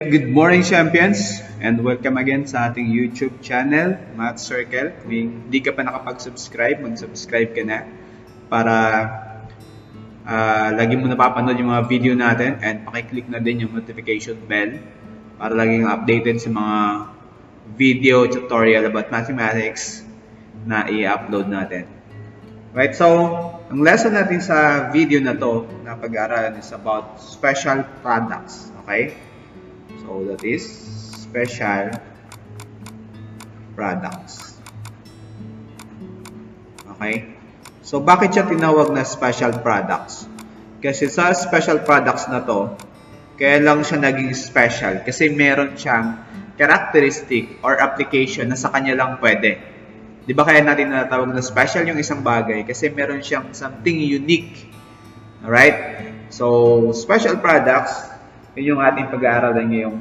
Good morning, champions, and welcome again sa ating YouTube channel, Math Circle. Kung hindi ka pa nakapag-subscribe, mag-subscribe ka na para lagi mo napapanood yung mga video natin, and pakiclick na din yung notification bell para laging updated sa mga video tutorial about mathematics na i-upload natin. Right, so ang lesson natin sa video na to na pag-aaralan is about special products. Okay? So that is special products. Okay? So bakit siya tinawag na special products? Kasi sa special products na to, kaya lang siya naging special kasi meron siyang characteristic or application na sa kanya lang pwede. Di ba kaya natin natawag na special yung isang bagay? Kasi meron siyang something unique. Alright? So, special products, yun yung ating pag-aaralan ngayong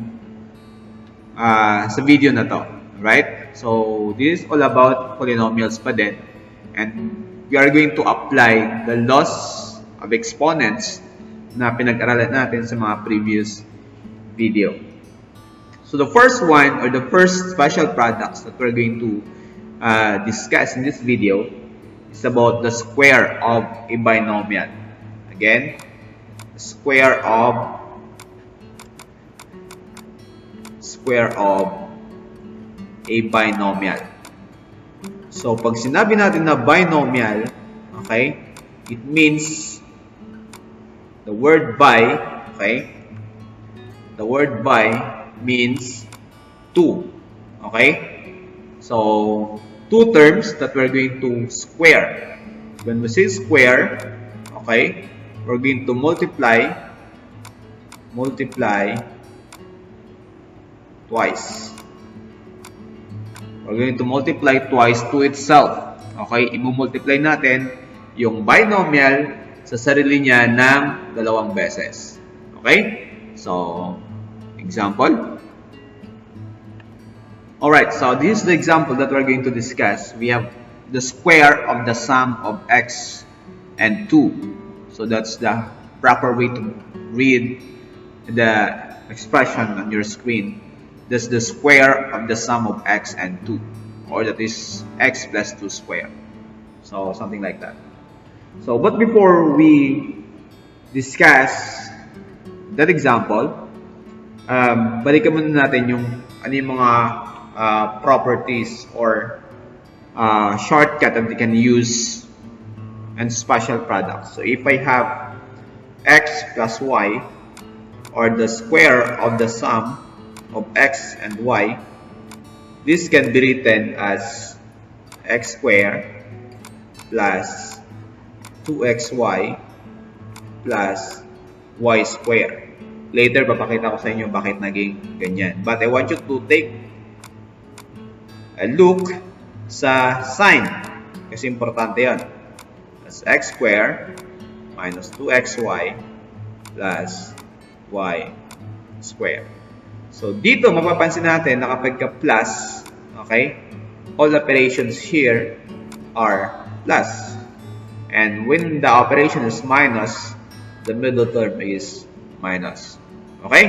sa video na to. Right? So, this is all about polynomials pa din. And we are going to apply the laws of exponents na pinag-aralan natin sa mga previous video. So, the first one, or the first special products that we're going to discuss in this video is about the square of a binomial. Again, the square of a binomial. So, pag sinabi natin na binomial, okay, it means the word bi, okay, the word bi means two, okay? So, two terms that we're going to square. When we say square, okay, we're going to multiply twice. We're going to multiply twice to itself. Okay, i-multiply natin yung binomial sa sarili niya ng dalawang beses. Okay? So, example. Alright, so this is the example that we're going to discuss. We have the square of the sum of x and 2. So that's the proper way to read the expression on your screen. That's the square of the sum of x and 2, or that is x plus 2 squared. So something like that. So, but before we discuss that example, balikan muna natin yung ano yung mga properties or shortcut that we can use in special products. So if I have x plus y, or the square of the sum of x and y, this can be written as x squared plus 2xy plus y squared. Later, papakita ko sa inyo bakit naging ganyan. But I want you to take a look sa sign. Kasi importante yan. That's x squared minus 2xy plus y squared. So, dito mapapansin natin na kapag ka plus, okay, all operations here are plus. And when the operation is minus, the middle term is minus. Okay?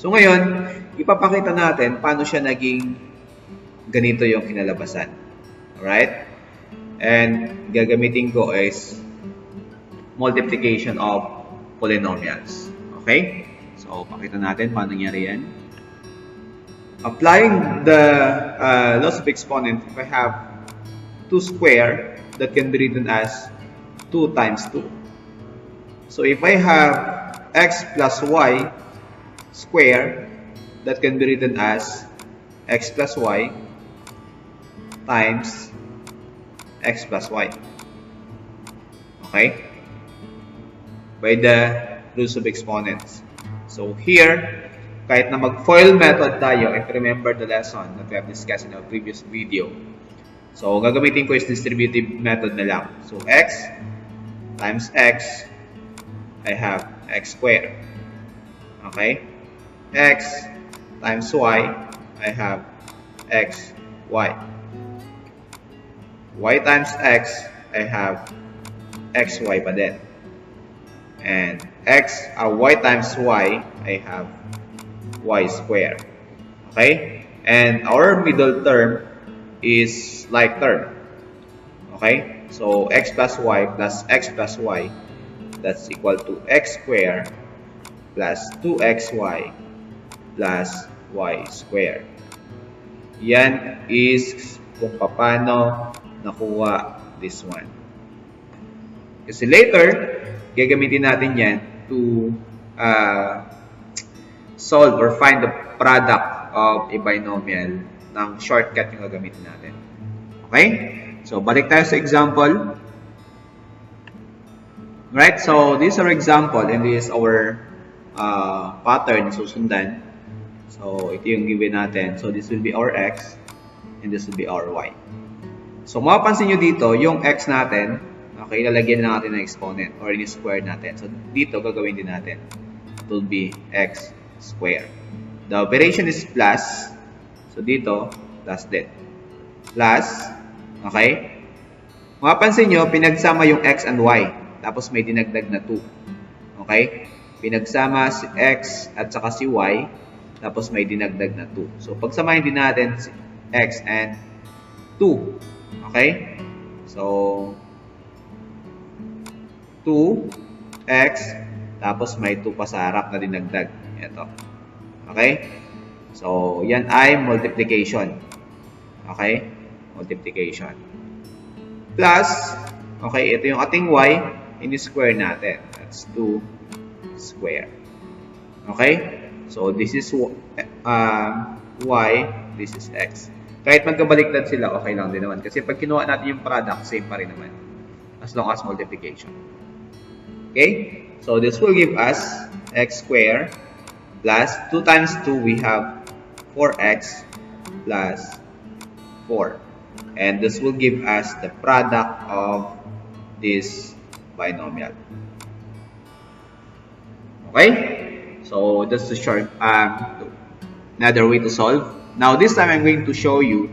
So, ngayon, ipapakita natin paano siya naging ganito yung kinalabasan. Alright? And gagamitin ko is multiplication of polynomials. Okay? So, pakita natin paano nangyari yan. Applying the laws of exponent, if I have 2 squared, that can be written as 2 times 2. So, if I have x plus y squared, that can be written as x plus y times x plus y. Okay? By the rules of exponents. So here, kahit na mag-FOIL method tayo, if you remember the lesson that we have discussed in our previous video. So, gagamitin ko is distributive method na lang. So, x times x, I have x squared. Okay? X times y, I have x, y. Y times x, I have x, y pa din. And y times y, I have y squared. Okay? And our middle term is like term. Okay? So x plus y plus x plus y, that's equal to x squared plus 2xy plus y squared. Yan is kung paano nakuha this one. Kasi later, gagamitin natin yan to solve or find the product of a binomial ng shortcut yung gagamitin natin. Okay? So, balik tayo sa example. Right? So, this is our example and this is our pattern susundan. So, ito yung given natin. So, this will be our x and this will be our y. So, mapapansin nyo dito, yung x natin, okay, lalagyan na natin ng exponent or in-square natin. So, dito, gagawin din natin. It will be x squared. The operation is plus. So, dito, plus din. Plus, okay? Mapapansin nyo, pinagsama yung x and y. Tapos may dinagdag na 2. Okay? Pinagsama si x at saka si y. Tapos may dinagdag na 2. So, pagsamahin din natin si x and 2. Okay? So, 2x. Tapos may 2 pa sa harap na dinagdag. Ito. Okay? So, yan ay multiplication. Okay? Multiplication. Plus, okay, ito yung ating y, in-square natin. That's 2 square. Okay? So, this is y, this is x. Kahit magkabaliktad sila, okay lang din naman. Kasi pag kinuha natin yung product, same pa rin naman. As long as multiplication. Okay? So, this will give us x square plus 2 times 2, we have 4x plus 4. And this will give us the product of this binomial. Okay? So, that's the short, another way to solve. Now, this time I'm going to show you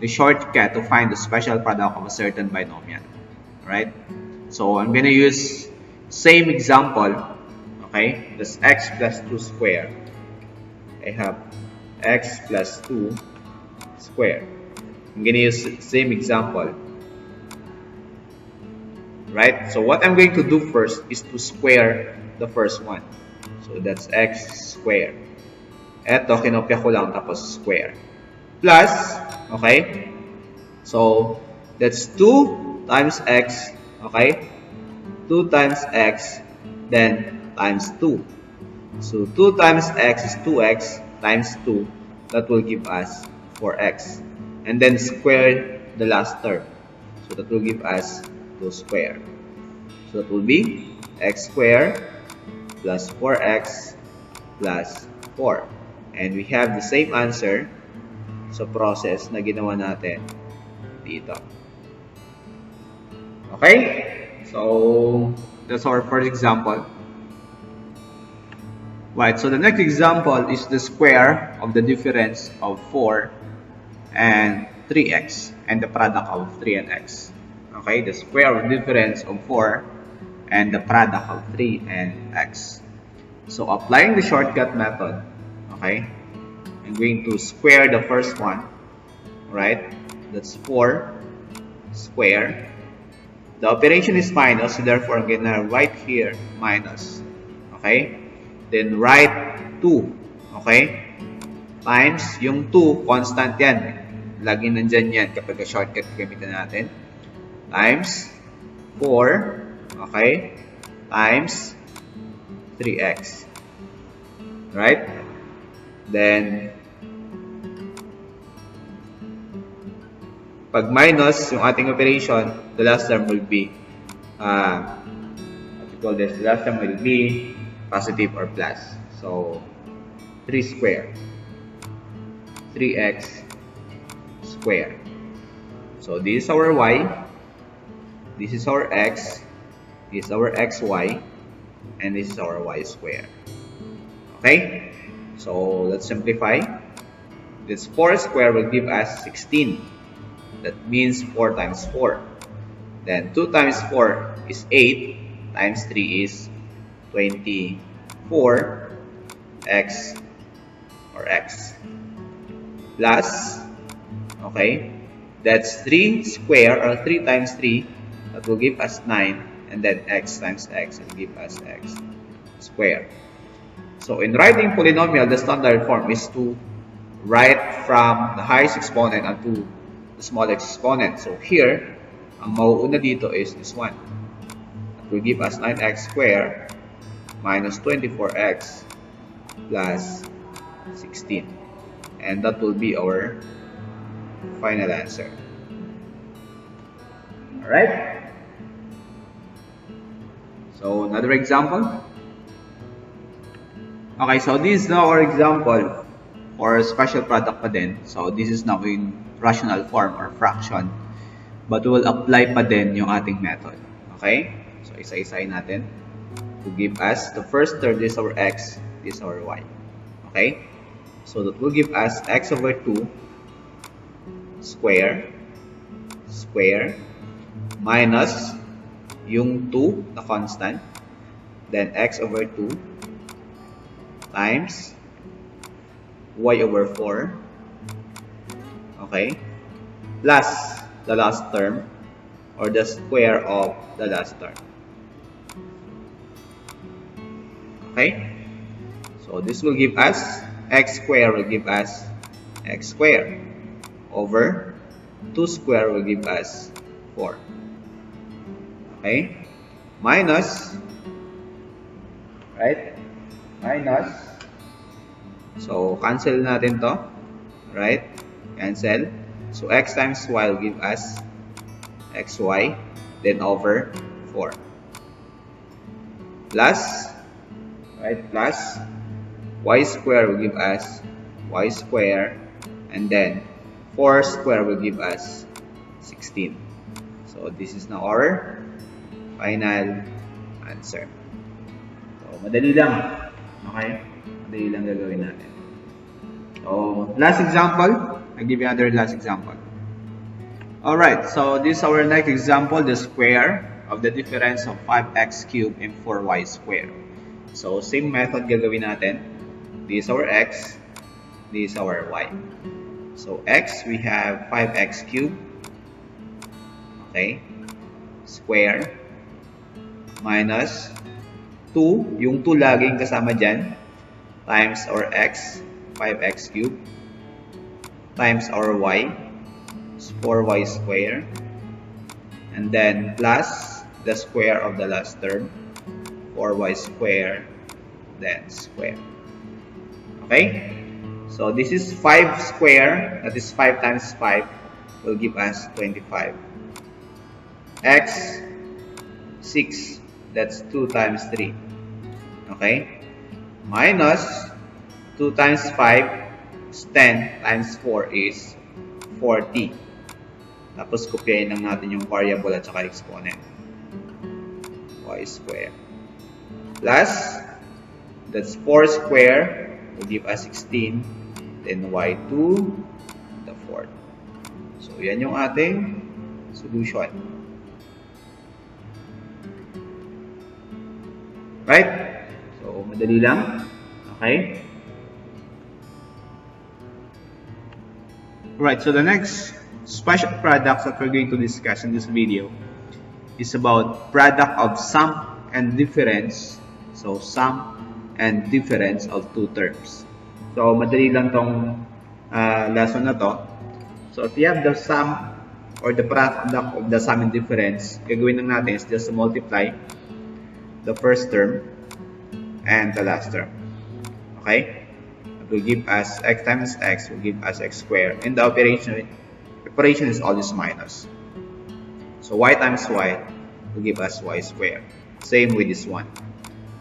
the shortcut to find the special product of a certain binomial. Alright? So, I'm going to use same example. Okay? That's x plus 2 squared. I have x plus 2 squared. I'm going to use same example. Right? So, what I'm going to do first is to square the first one. So, that's x squared. Eto, kinopya ko lang tapos square. Plus, okay? So, that's 2 times x, okay? 2 times x, then times 2. So, 2 times x is 2x times 2. That will give us 4x. And then square the last term. So, that will give us 2 squared. So, that will be x squared plus 4x plus 4. And we have the same answer sa process na ginawa natin dito. Okay? So, that's our first example. Right, so the next example is the square of the difference of 4 and 3x and the product of 3 and x. Okay, the square of the difference of 4 and the product of 3 and x. So, applying the shortcut method, okay, I'm going to square the first one, right? That's 4 square. The operation is minus, so therefore I'm gonna write here minus, okay? Then write 2, okay? Times, yung 2, constant yan. Laging nandyan yan kapag shortcut gamitin natin. Times 4, okay? Times 3x. Right? Then, pag minus yung ating operation, the last term will be, what you call this? The last term will be positive or plus. So, 3 squared. 3x squared. So, this is our y. This is our x. This is our xy. And this is our y squared. Okay? So, let's simplify. This 4 squared will give us 16. That means 4 times 4. Then 2 times 4 is 8. Times 3 is 24. X or x plus, okay, that's 3 square or 3 times 3, that will give us 9, and then x times x will give us x squared. So in writing polynomial, the standard form is to write from the highest exponent unto the smallest exponent. So here, ang mauuna dito is this one. That will give us 9x squared minus 24x plus 16. And that will be our final answer. Alright? So another example. Okay, so this is now our example for special product pa din. So this is now in rational form or fraction. But we will apply pa din yung ating method. Okay? So isa-isahin natin to give us the first term. This is our x, this is our y. Okay? So that will give us x over 2 square minus yung 2 na constant, then x over 2 times y over 4, okay, plus the last term or the square of the last term. Okay, so this will give us x square will give us x square over 2 square will give us 4. Okay, minus, right, minus, so cancel natin to, right, cancel. So x times y will give us xy, then over 4, plus, right, plus y square will give us y square, and then 4 square will give us 16. So this is now our final answer. So madali lang. Okay? Madali lang gagawin natin. So last example. I'll give you another last example. Alright, so this is our next example, the square of the difference of 5x cubed and 4y squared. So same method gagawin natin. This is our x, this is our y. So x, we have 5x cubed, okay, square, minus 2, yung 2 laging kasama dyan, times our x, 5x cubed, times our y, 4y square, and then plus the square of the last term, 4y square, then square. Okay? So this is 5 square, that is 5 times 5, will give us 25. X, 6, that's 2 times 3. Okay? Minus 2 times 5 is 10 times 4 is 40. Tapos kopyahin lang natin yung variable at saka exponent. Y square. Plus, that's 4 square will give us 16. Then y2, the 4th. So, yan yung ating solution. Right? So, madali lang. Okay? Right, so the next special products that we're going to discuss in this video is about product of sum and difference. So, sum and difference of two terms. So, madali lang tong lesson na to. So, if you have the sum or the product of the sum and difference, gagawin lang natin is just to multiply the first term and the last term. Okay? It will give us x times x will give us x squared. And the operation is always minus. So, y times y will give us y squared. Same with this one.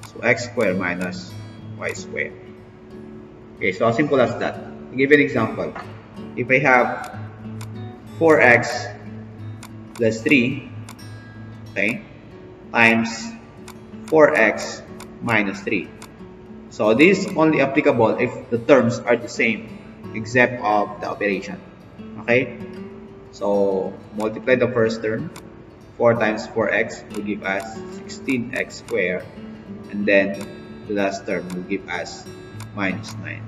So, x squared minus y squared. Okay, so as simple as that. I'll give you an example. If I have 4x plus 3, okay, times 4x minus 3. So this is only applicable if the terms are the same except of the operation. Okay, so multiply the first term. 4 times 4x will give us 16x squared, and then the last term will give us minus 9.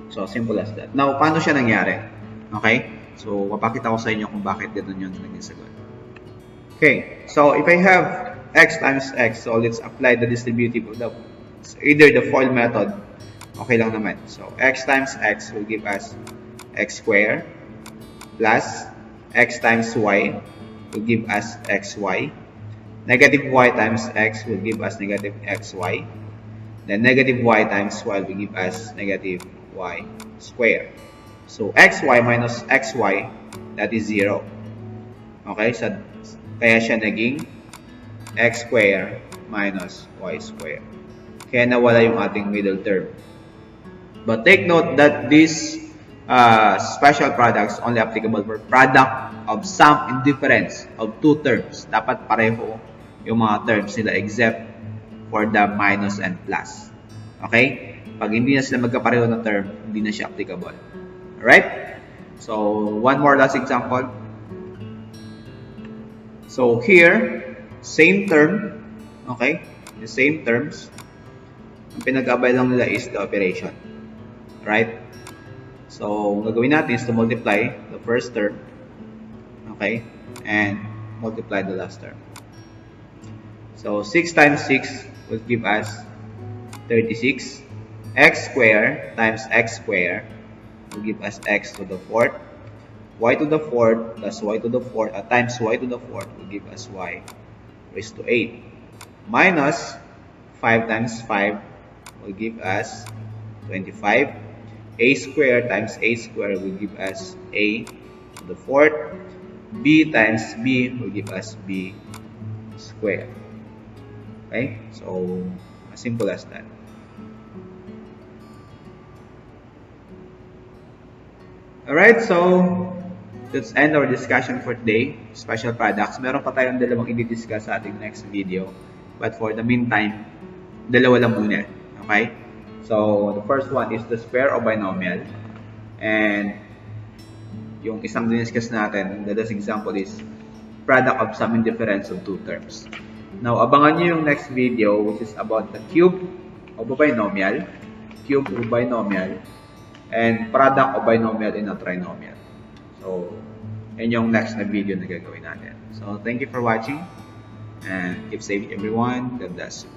So, simple as that. Now, paano siya nangyari? Okay? So, papakita ko sa inyo kung bakit ganun yung naging sagot. Okay, so if I have x times x, so let's apply the distributive of either the FOIL method. Okay lang naman. So, x times x will give us x squared plus x times y will give us xy. Negative y times x will give us negative xy. Then negative y times y will give us negative y squared. So, xy minus xy, that is 0. Okay, so kaya siya naging x squared minus y squared. Kaya nawala yung ating middle term. But take note that these special products only applicable for product of sum and difference of two terms. Dapat pareho yung mga terms nila except for the minus and plus. Okay? Pag hindi na sila magkapareho na term, hindi na siya applicable. Alright? So, one more last example. So, here, same term. Okay? The same terms. Ang pinag-abay lang nila is the operation. Right? So, ang gagawin natin is to multiply the first term. Okay? And multiply the last term. So, 6 times 6 will give us 36. X squared times x squared will give us x to the fourth. Y to the fourth plus y to the fourth times y to the fourth will give us y raised to 8. Minus 5 times 5 will give us 25. A squared times a squared will give us a to the fourth. B times b will give us b squared. Okay? So, as simple as that. Alright, so let's end our discussion for today. Special products. Meron pa tayong dalawang i-discuss sa ating next video. But for the meantime, dalawa lang muna. Okay? So, the first one is the square of binomial. And yung isang diniscuss natin, the last example is product of sum and difference of two terms. Now, abangan nyo yung next video which is about the cube of a binomial, and product of binomial in a trinomial. So, yun yung next na video na gagawin natin. So, thank you for watching and keep safe everyone. God bless you.